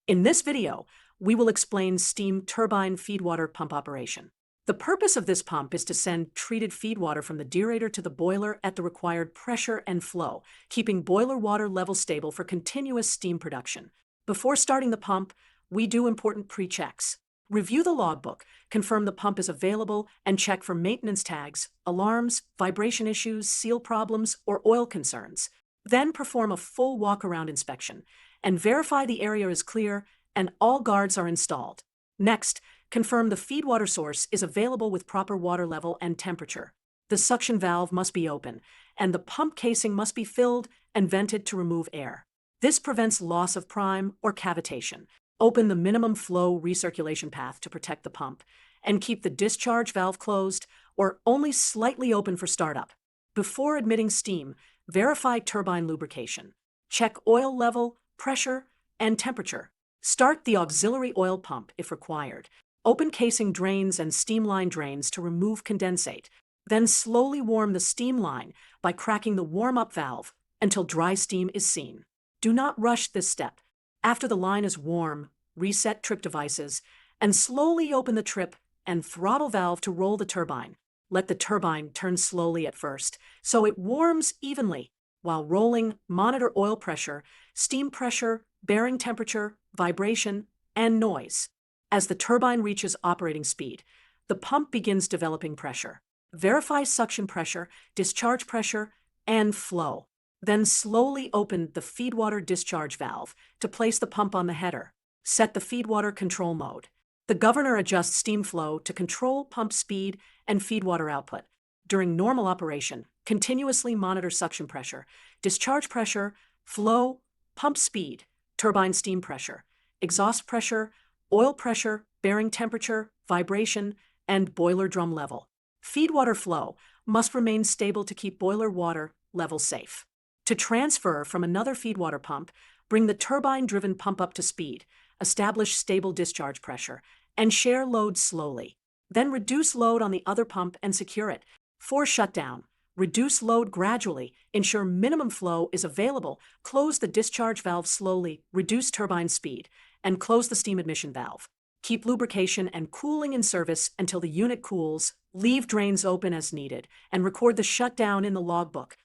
In this video, we will explain steam turbine feedwater pump operation. The purpose of this pump is to send treated feedwater from the deaerator to the boiler at the required pressure and flow, keeping boiler water level stable for continuous steam production. Before starting the pump, we do important pre-checks. Review the logbook, confirm the pump is available, and check for maintenance tags, alarms, vibration issues, seal problems, or oil concerns. Then perform a full walk-around inspection and verify the area is clear and all guards are installed. Next, confirm the feedwater source is available with proper water level and temperature. The suction valve must be open, and the pump casing must be filled and vented to remove air. This prevents loss of prime or cavitation. Open the minimum flow recirculation path to protect the pump, and keep the discharge valve closed or only slightly open for startup. Before admitting steam, verify turbine lubrication. Check oil level, pressure, and temperature. Start the auxiliary oil pump if required. Open casing drains and steam line drains to remove condensate. Then slowly warm the steam line by cracking the warm-up valve until dry steam is seen. Do not rush this step. After the line is warm, reset trip devices and slowly open the trip and throttle valve to roll the turbine. Let the turbine turn slowly at first so it warms evenly. While rolling, monitor oil pressure, steam pressure, bearing temperature, vibration, and noise. As the turbine reaches operating speed, the pump begins developing pressure. Verify suction pressure, discharge pressure, and flow. Then slowly open the feedwater discharge valve to place the pump on the header. Set the feedwater control mode. The governor adjusts steam flow to control pump speed and feedwater output. During normal operation, continuously monitor suction pressure, discharge pressure, flow, pump speed, turbine steam pressure, exhaust pressure, oil pressure, bearing temperature, vibration, and boiler drum level. Feedwater flow must remain stable to keep boiler water level safe. To transfer from another feedwater pump, bring the turbine-driven pump up to speed, establish stable discharge pressure, and share load slowly. Then reduce load on the other pump and secure it. For shutdown, reduce load gradually, ensure minimum flow is available, close the discharge valve slowly, reduce turbine speed, and close the steam admission valve. Keep lubrication and cooling in service until the unit cools, leave drains open as needed, and record the shutdown in the logbook.